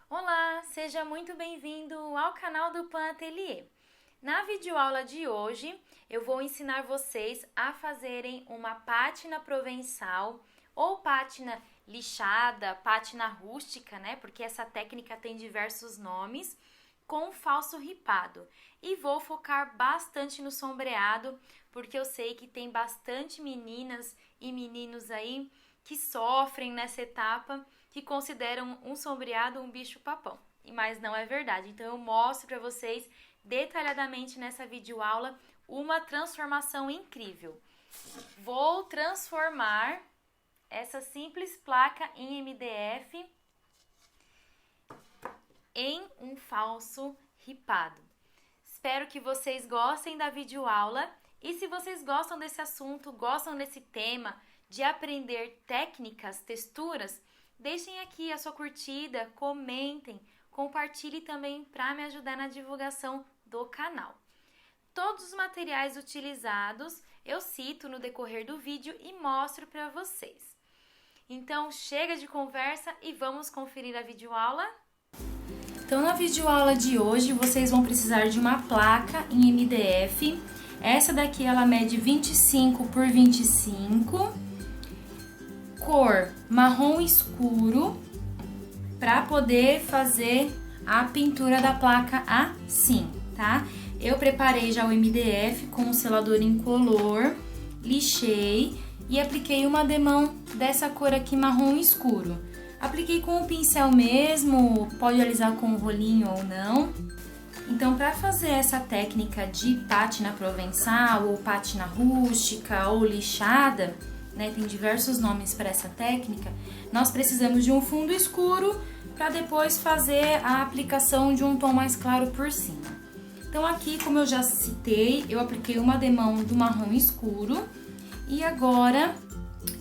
Olá, seja muito bem-vindo ao canal do Pan Atelier. Na videoaula de hoje, eu vou ensinar vocês a fazerem uma pátina provençal ou pátina lixada, pátina rústica, né? Porque essa técnica tem diversos nomes, com falso ripado. E vou focar bastante no sombreado, porque eu sei que tem bastante meninas e meninos aí que sofrem nessa etapa, que consideram um sombreado um bicho-papão. Mas não é verdade. Então eu mostro para vocês detalhadamente nessa videoaula uma transformação incrível. Vou transformar essa simples placa em MDF em um falso ripado. Espero que vocês gostem da videoaula e se vocês gostam desse assunto, gostam desse tema de aprender técnicas, texturas, deixem aqui a sua curtida, comentem, compartilhem também para me ajudar na divulgação do canal. Todos os materiais utilizados eu cito no decorrer do vídeo e mostro para vocês. Então chega de conversa e vamos conferir a videoaula? Então na videoaula de hoje vocês vão precisar de uma placa em MDF. Essa daqui ela mede 25 por 25, cor marrom escuro, para poder fazer a pintura da placa assim, tá? Eu preparei já o MDF com o selador incolor, lixei e apliquei uma demão dessa cor aqui marrom escuro. Apliquei com o pincel mesmo, pode alisar com o rolinho ou não. Então, para fazer essa técnica de pátina provençal, ou pátina rústica, ou lixada, né, tem diversos nomes para essa técnica, nós precisamos de um fundo escuro para depois fazer a aplicação de um tom mais claro por cima. Então, aqui, como eu já citei, eu apliquei uma demão do marrom escuro e agora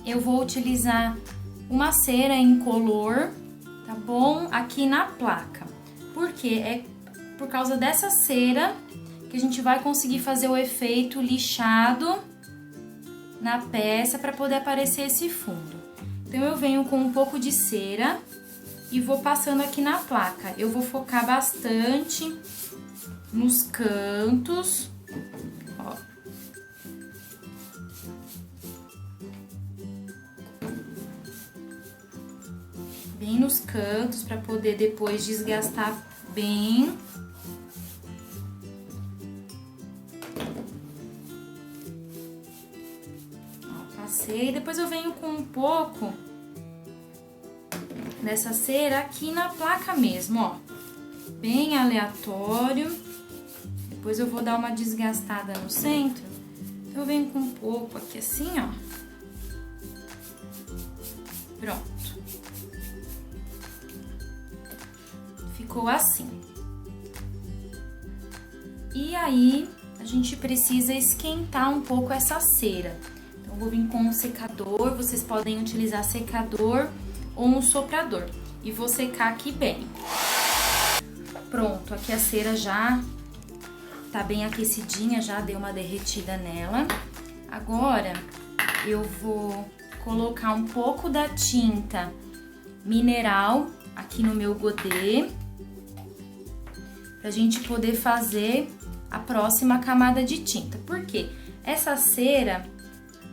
eu vou utilizar uma cera incolor, tá bom? Aqui na placa. Porque é por causa dessa cera que a gente vai conseguir fazer o efeito lixado na peça para poder aparecer esse fundo. Então, eu venho com um pouco de cera e vou passando aqui na placa. Eu vou focar bastante nos cantos, ó. Bem nos cantos para poder depois desgastar bem. Ó, passei. Depois eu venho com um pouco dessa cera aqui na placa mesmo, ó. Bem aleatório. Depois eu vou dar uma desgastada no centro. Então, eu venho com um pouco aqui assim, ó. Pronto. Ficou assim. E aí, a gente precisa esquentar um pouco essa cera. Então, eu vou vir com um secador, vocês podem utilizar secador ou um soprador. E vou secar aqui bem. Pronto, aqui a cera já tá bem aquecidinha, já deu uma derretida nela. Agora, eu vou colocar um pouco da tinta mineral aqui no meu godê, pra gente poder fazer a próxima camada de tinta. Por quê? Essa cera,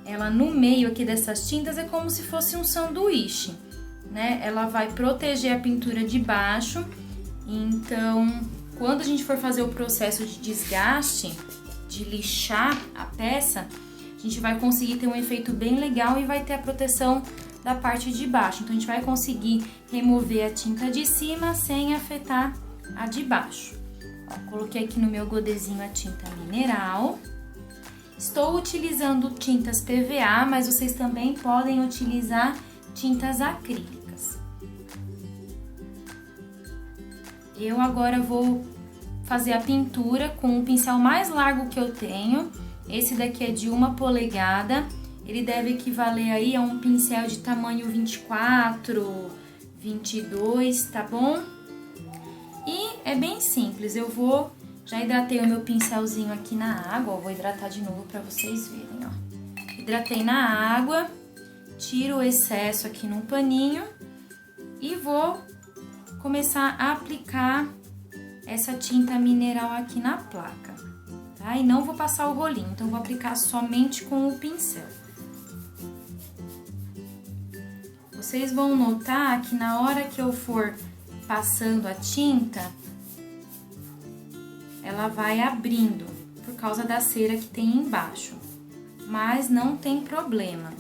ela no meio aqui dessas tintas é como se fosse um sanduíche, né? Ela vai proteger a pintura de baixo, então quando a gente for fazer o processo de desgaste, de lixar a peça, a gente vai conseguir ter um efeito bem legal e vai ter a proteção da parte de baixo. Então, a gente vai conseguir remover a tinta de cima sem afetar a de baixo. Ó, coloquei aqui no meu godezinho a tinta mineral. Estou utilizando tintas PVA, mas vocês também podem utilizar tintas acrílicas. Eu agora vou fazer a pintura com o pincel mais largo que eu tenho. Esse daqui é de 1 polegada. Ele deve equivaler aí a um pincel de tamanho 24, 22, tá bom? E é bem simples, já hidratei o meu pincelzinho aqui na água, ó, vou hidratar de novo pra vocês verem, ó. Hidratei na água, tiro o excesso aqui num paninho e vou começar a aplicar essa tinta mineral aqui na placa, tá? E não vou passar o rolinho, então vou aplicar somente com o pincel. Vocês vão notar que na hora que eu for passando a tinta, ela vai abrindo por causa da cera que tem embaixo, mas não tem problema,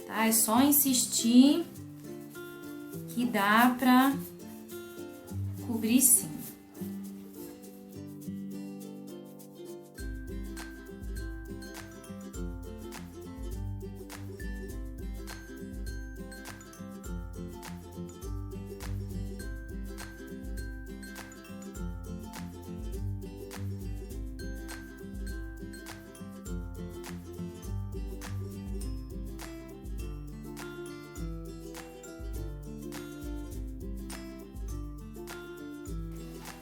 tá? É só insistir que dá pra cobrir sim.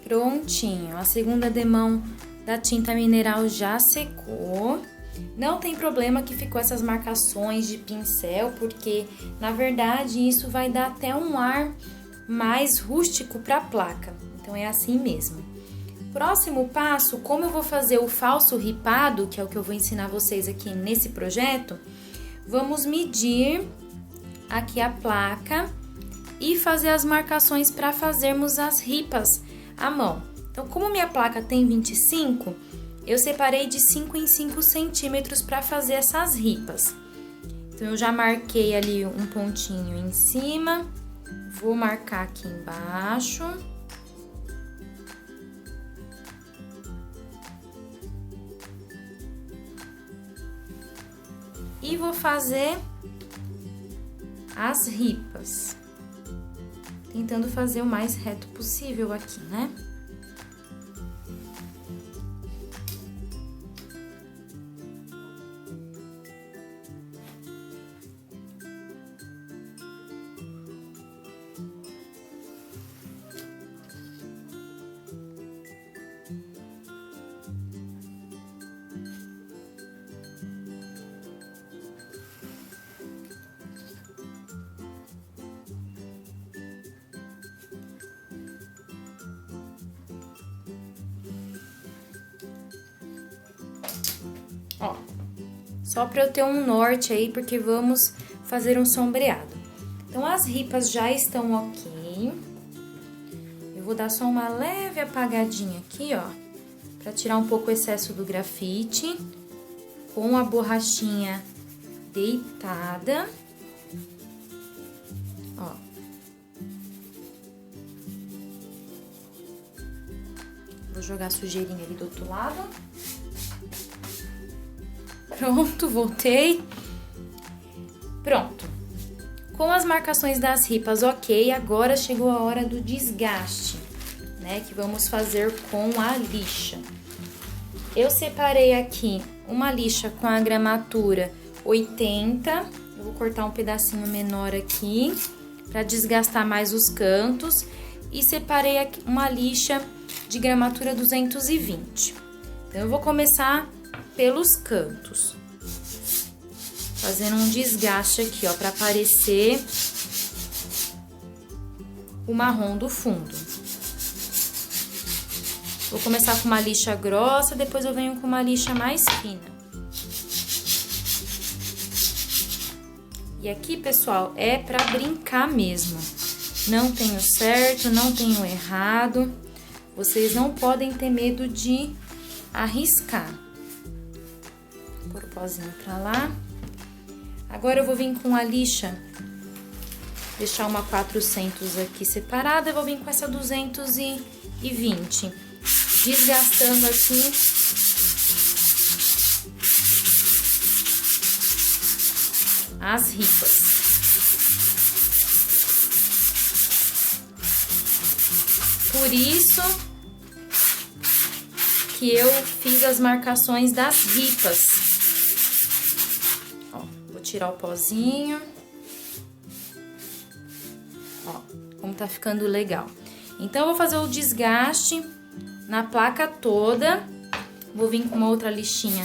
Prontinho, a segunda demão da tinta mineral já secou. Não tem problema que ficou essas marcações de pincel, porque na verdade isso vai dar até um ar mais rústico para a placa. Então é assim mesmo. Próximo passo, como eu vou fazer o falso ripado, que é o que eu vou ensinar vocês aqui nesse projeto, vamos medir aqui a placa e fazer as marcações para fazermos as ripas à mão. Então, como minha placa tem 25, eu separei de 5 em 5 centímetros para fazer essas ripas. Então, eu já marquei ali um pontinho em cima, vou marcar aqui embaixo. E vou fazer as ripas. Tentando fazer o mais reto possível aqui, né? Ó, só para eu ter um norte aí, porque vamos fazer um sombreado. Então, as ripas já estão ok. Eu vou dar só uma leve apagadinha aqui, ó, para tirar um pouco o excesso do grafite, com a borrachinha deitada. Ó. Vou jogar a sujeirinha ali do outro lado. Pronto, voltei. Pronto. Com as marcações das ripas ok, agora chegou a hora do desgaste, né? Que vamos fazer com a lixa. Eu separei aqui uma lixa com a gramatura 80. Eu vou cortar um pedacinho menor aqui, para desgastar mais os cantos. E separei aqui uma lixa de gramatura 220. Então, eu vou começar pelos cantos, fazendo um desgaste aqui, ó, para aparecer o marrom do fundo. Vou começar com uma lixa grossa, depois eu venho com uma lixa mais fina. E aqui, pessoal, é para brincar mesmo. Não tenho certo, não tenho errado. Vocês não podem ter medo de arriscar. Vou pôr o pozinho pra lá. Agora eu vou vir com a lixa, deixar uma 400 aqui separada, eu vou vir com essa 220, desgastando aqui as ripas. Por isso que eu fiz as marcações das ripas. Tirar o pozinho. Ó, como tá ficando legal. Então, eu vou fazer o desgaste na placa toda. Vou vir com uma outra lixinha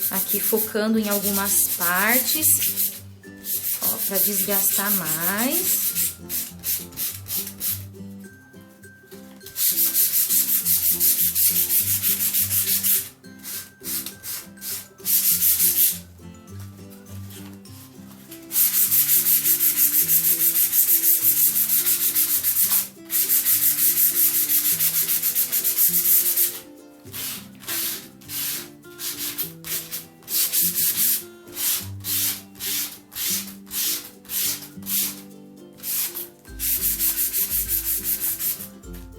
aqui, focando em algumas partes. Ó, pra desgastar mais.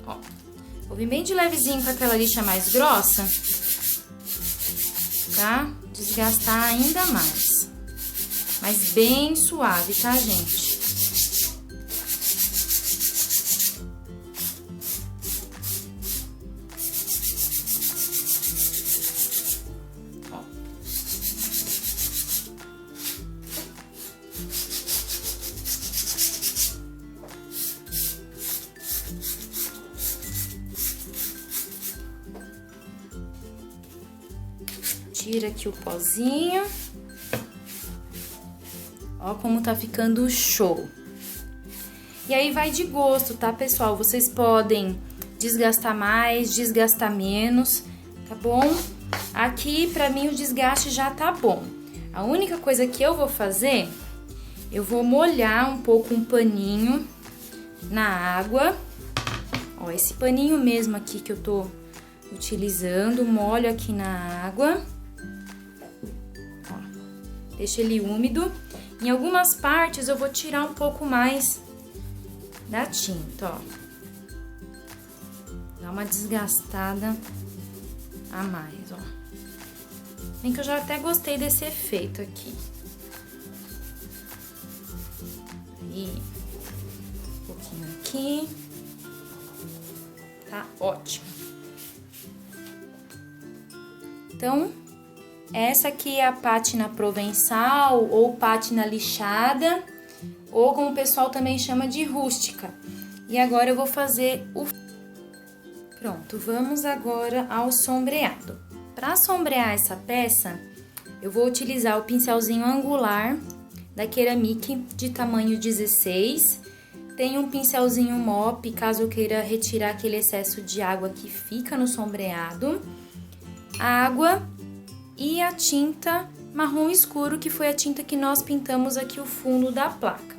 Ó, vou vir bem de levezinho com aquela lixa mais grossa, pra desgastar ainda mais. Mas bem suave, tá, gente? Tira aqui o pozinho. Ó como tá ficando show. E aí vai de gosto, tá, pessoal? Vocês podem desgastar mais, desgastar menos, tá bom? Aqui, pra mim, o desgaste já tá bom. A única coisa que eu vou fazer, eu vou molhar um pouco um paninho na água. Ó, esse paninho mesmo aqui que eu tô utilizando, molho aqui na água. Deixa ele úmido. Em algumas partes eu vou tirar um pouco mais da tinta, ó. Dá uma desgastada a mais, ó. Bem que eu já até gostei desse efeito aqui. Aí, um pouquinho aqui. Tá ótimo. Então, essa aqui é a pátina provençal ou pátina lixada, ou como o pessoal também chama de rústica. E agora eu vou fazer o... Pronto, vamos agora ao sombreado. Para sombrear essa peça, eu vou utilizar o pincelzinho angular da Keramic de tamanho 16. Tem um pincelzinho mop, caso eu queira retirar aquele excesso de água que fica no sombreado. Água e a tinta marrom escuro, que foi a tinta que nós pintamos aqui o fundo da placa.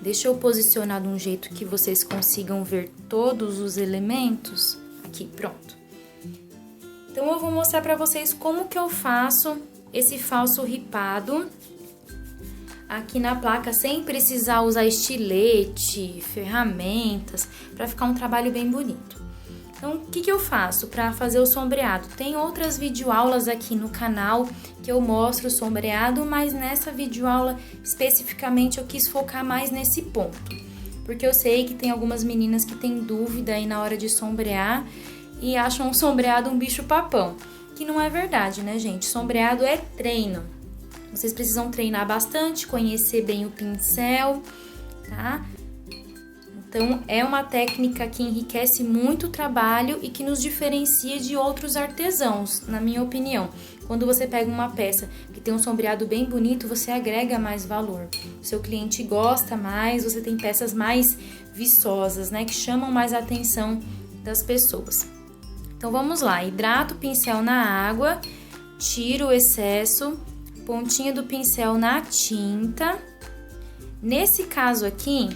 Deixa eu posicionar de um jeito que vocês consigam ver todos os elementos. Aqui, pronto. Então, eu vou mostrar pra vocês como que eu faço esse falso ripado aqui na placa, sem precisar usar estilete, ferramentas, pra ficar um trabalho bem bonito. Então, o que eu faço para fazer o sombreado? Tem outras videoaulas aqui no canal que eu mostro o sombreado, mas nessa videoaula especificamente eu quis focar mais nesse ponto. Porque eu sei que tem algumas meninas que têm dúvida aí na hora de sombrear e acham o sombreado um bicho-papão. Que não é verdade, né, gente? Sombreado é treino. Vocês precisam treinar bastante, conhecer bem o pincel, tá? Então, é uma técnica que enriquece muito o trabalho e que nos diferencia de outros artesãos, na minha opinião. Quando você pega uma peça que tem um sombreado bem bonito, você agrega mais valor. O seu cliente gosta mais, você tem peças mais viçosas, né? Que chamam mais a atenção das pessoas. Então, vamos lá. Hidrato o pincel na água, tiro o excesso, pontinha do pincel na tinta. Nesse caso aqui...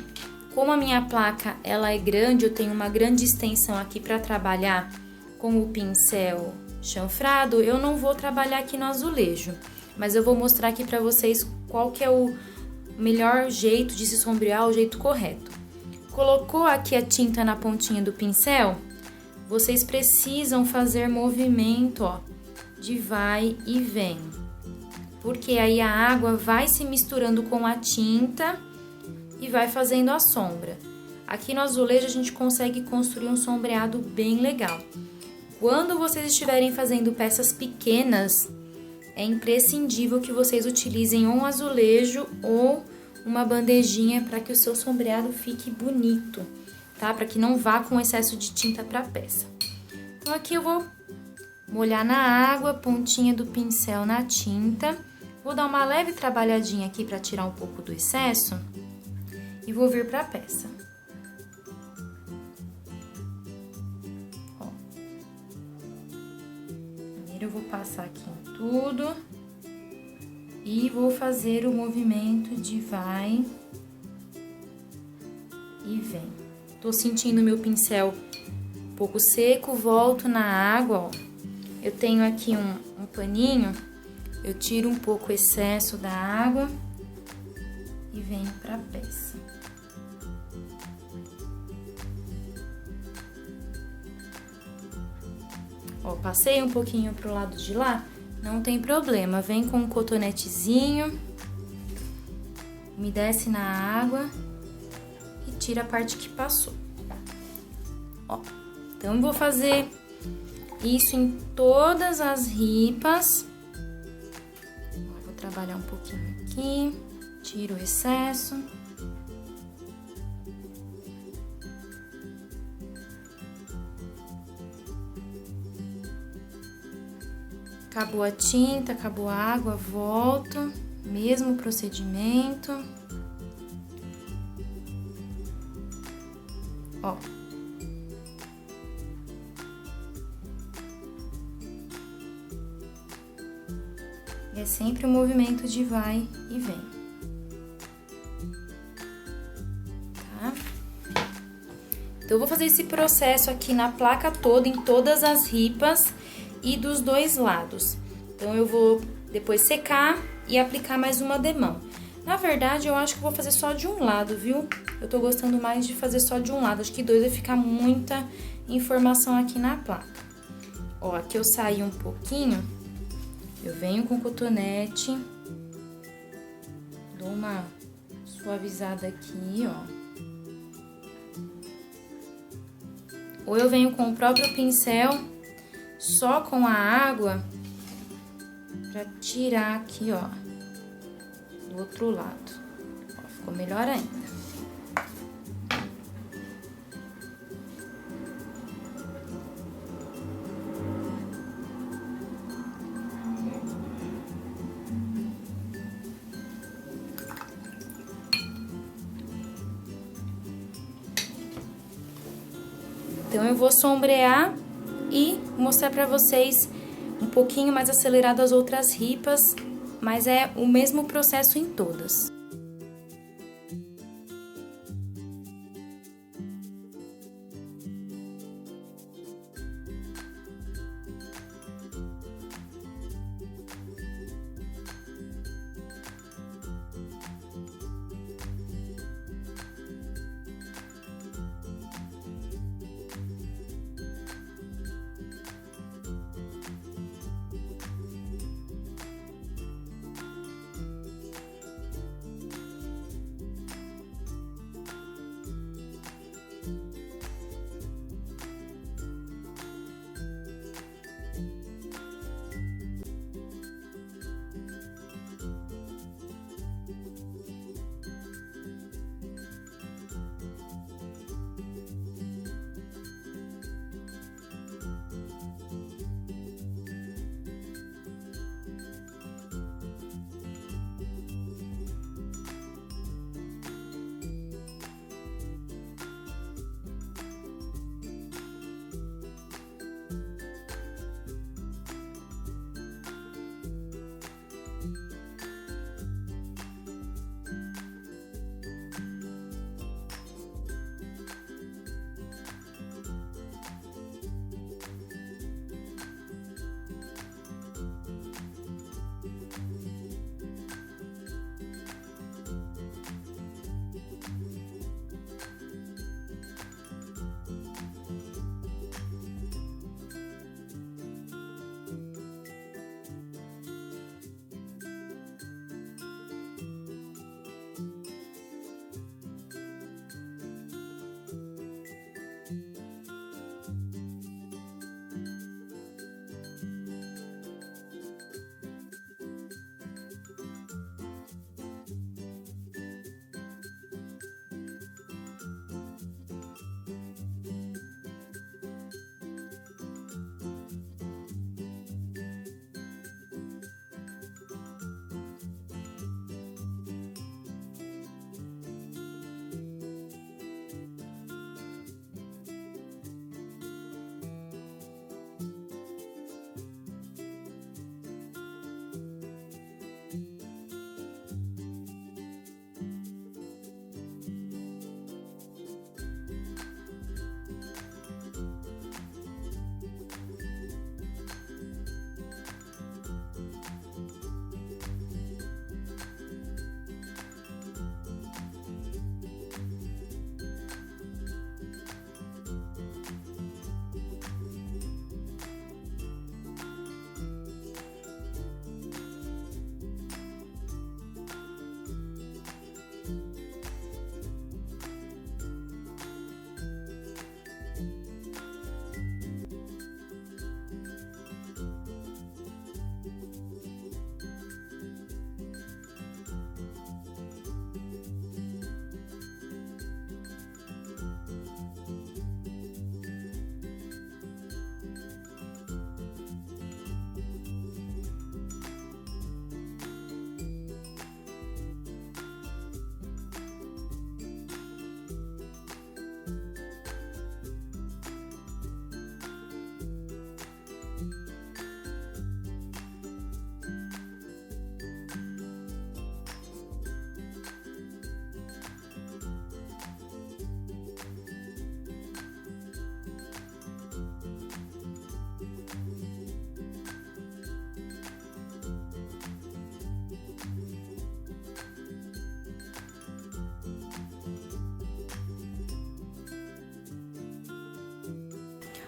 Como a minha placa ela é grande, eu tenho uma grande extensão aqui para trabalhar com o pincel chanfrado, eu não vou trabalhar aqui no azulejo, mas eu vou mostrar aqui para vocês qual que é o melhor jeito de se sombrear, o jeito correto. Colocou aqui a tinta na pontinha do pincel, vocês precisam fazer movimento, ó, de vai e vem, porque aí a água vai se misturando com a tinta e vai fazendo a sombra. Aqui no azulejo a gente consegue construir um sombreado bem legal. Quando vocês estiverem fazendo peças pequenas, é imprescindível que vocês utilizem um azulejo ou uma bandejinha para que o seu sombreado fique bonito, tá? Para que não vá com excesso de tinta para a peça. Então aqui eu vou molhar na água, pontinha do pincel na tinta. Vou dar uma leve trabalhadinha aqui para tirar um pouco do excesso. E vou vir para a peça. Ó. Primeiro eu vou passar aqui em tudo. E vou fazer o movimento de vai e vem. Tô sentindo meu pincel um pouco seco, volto na água, ó. Eu tenho aqui um paninho, eu tiro um pouco o excesso da água e venho para a peça. Ó, passei um pouquinho pro lado de lá, não tem problema. Vem com um cotonetezinho, umedece na água e tira a parte que passou. Ó, então eu vou fazer isso em todas as ripas. Vou trabalhar um pouquinho aqui, tiro o excesso. Acabou a tinta, acabou a água, volto, mesmo procedimento. Ó. É sempre um movimento de vai e vem. Tá? Então, eu vou fazer esse processo aqui na placa toda, em todas as ripas e dos dois lados. Então, eu vou depois secar e aplicar mais uma demão. Na verdade, eu acho que eu vou fazer só de um lado, viu? Eu tô gostando mais de fazer só de um lado. Acho que dois vai ficar muita informação aqui na placa. Ó, aqui eu saí um pouquinho. Eu venho com o cotonete. Dou uma suavizada aqui, ó. Ou eu venho com o próprio pincel, só com a água, pra tirar aqui, ó, do outro lado. Ó, ficou melhor ainda. Então, eu vou sombrear e mostrar pra vocês um pouquinho mais acelerado as outras ripas, mas é o mesmo processo em todas.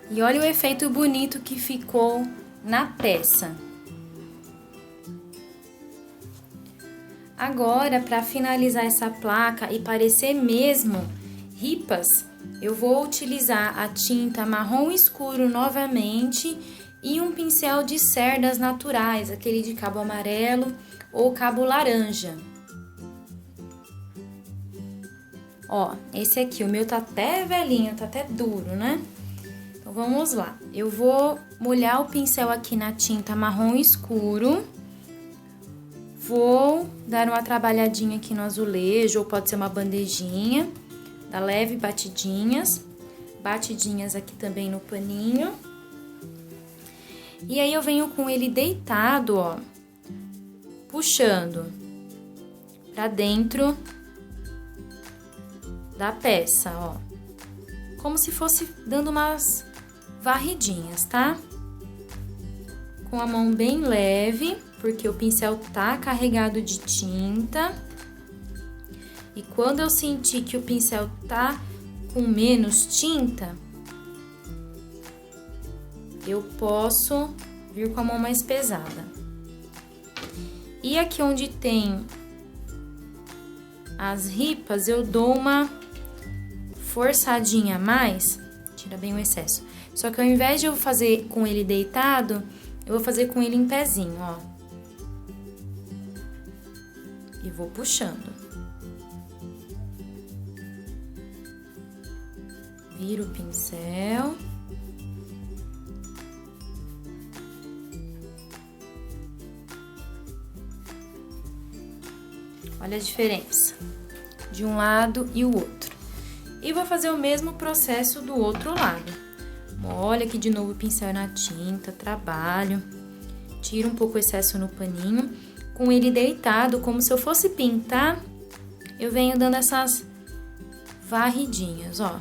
E olha o efeito bonito que ficou na peça. Agora, para finalizar essa placa e parecer mesmo ripas, eu vou utilizar a tinta marrom escuro novamente e um pincel de cerdas naturais, aquele de cabo amarelo ou cabo laranja. Ó, esse aqui, o meu tá até velhinho, tá até duro, né? Então, vamos lá. Eu vou molhar o pincel aqui na tinta marrom escuro. Vou dar uma trabalhadinha aqui no azulejo, ou pode ser uma bandejinha. Dá leve batidinhas. Batidinhas aqui também no paninho. E aí, eu venho com ele deitado, ó. Puxando pra dentro da peça, ó. Como se fosse dando umas varridinhas, tá? Com a mão bem leve, porque o pincel tá carregado de tinta. E quando eu sentir que o pincel tá com menos tinta, eu posso vir com a mão mais pesada. E aqui onde tem as ripas, eu dou uma forçadinha a mais, tira bem o excesso. Só que ao invés de eu fazer com ele deitado, eu vou fazer com ele em pezinho, ó. E vou puxando. Viro o pincel. Olha a diferença de um lado e o outro. E vou fazer o mesmo processo do outro lado. Molho aqui de novo o pincel na tinta, trabalho, tiro um pouco o excesso no paninho. Com ele deitado, como se eu fosse pintar, eu venho dando essas varridinhas, ó.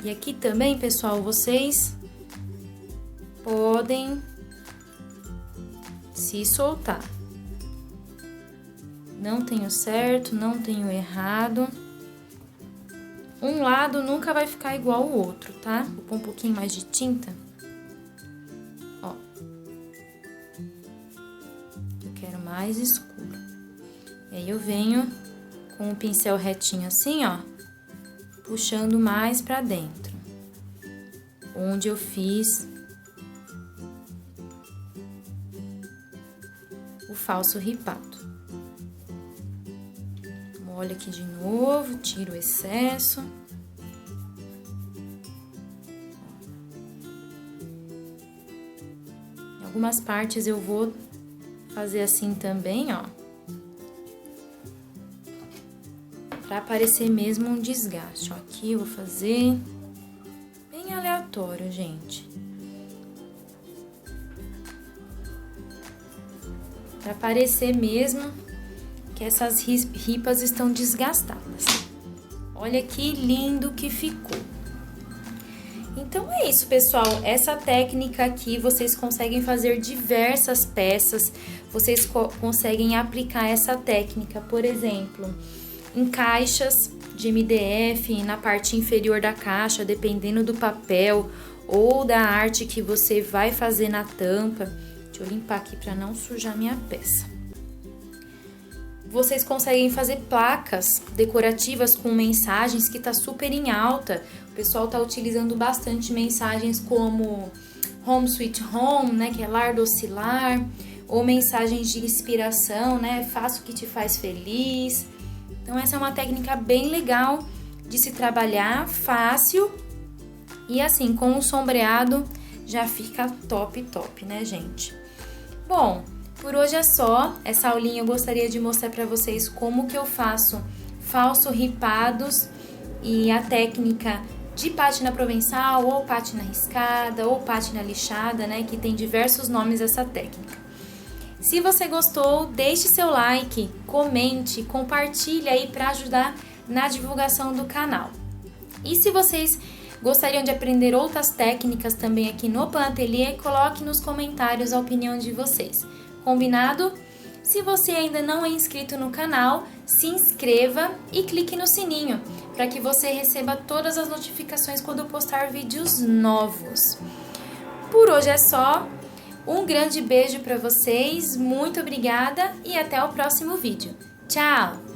E aqui também, pessoal, vocês podem se soltar. Não tenho certo, não tenho errado. Um lado nunca vai ficar igual ao outro, tá? Vou pôr um pouquinho mais de tinta. Ó. Eu quero mais escuro. E aí, eu venho com o pincel retinho assim, ó. Puxando mais pra dentro. Onde eu fiz o falso ripado. Molho aqui de novo, tiro o excesso. Em algumas partes eu vou fazer assim também, ó. Pra parecer mesmo um desgaste. Ó, aqui eu vou fazer bem aleatório, gente. Pra parecer mesmo que essas ripas estão desgastadas. Olha que lindo que ficou. Então é isso, pessoal. Essa técnica aqui, vocês conseguem fazer diversas peças. Vocês conseguem aplicar essa técnica, por exemplo, em caixas de MDF, na parte inferior da caixa, dependendo do papel ou da arte que você vai fazer na tampa. Deixa eu limpar aqui para não sujar minha peça. Vocês conseguem fazer placas decorativas com mensagens que tá super em alta. O pessoal tá utilizando bastante mensagens como Home Sweet Home, né, que é lar docilar, ou mensagens de inspiração, né, faça o que te faz feliz. Então essa é uma técnica bem legal de se trabalhar, fácil, e assim, com o sombreado já fica top, né, gente? Bom, por hoje é só. Essa aulinha eu gostaria de mostrar para vocês como que eu faço falso ripados e a técnica de pátina provençal, ou pátina riscada, ou pátina lixada, né, que tem diversos nomes essa técnica. Se você gostou, deixe seu like, comente, compartilhe aí para ajudar na divulgação do canal. E se vocês gostariam de aprender outras técnicas também aqui no Pan Ateliê, coloque nos comentários a opinião de vocês. Combinado? Se você ainda não é inscrito no canal, se inscreva e clique no sininho para que você receba todas as notificações quando eu postar vídeos novos. Por hoje é só. Um grande beijo para vocês, muito obrigada e até o próximo vídeo. Tchau!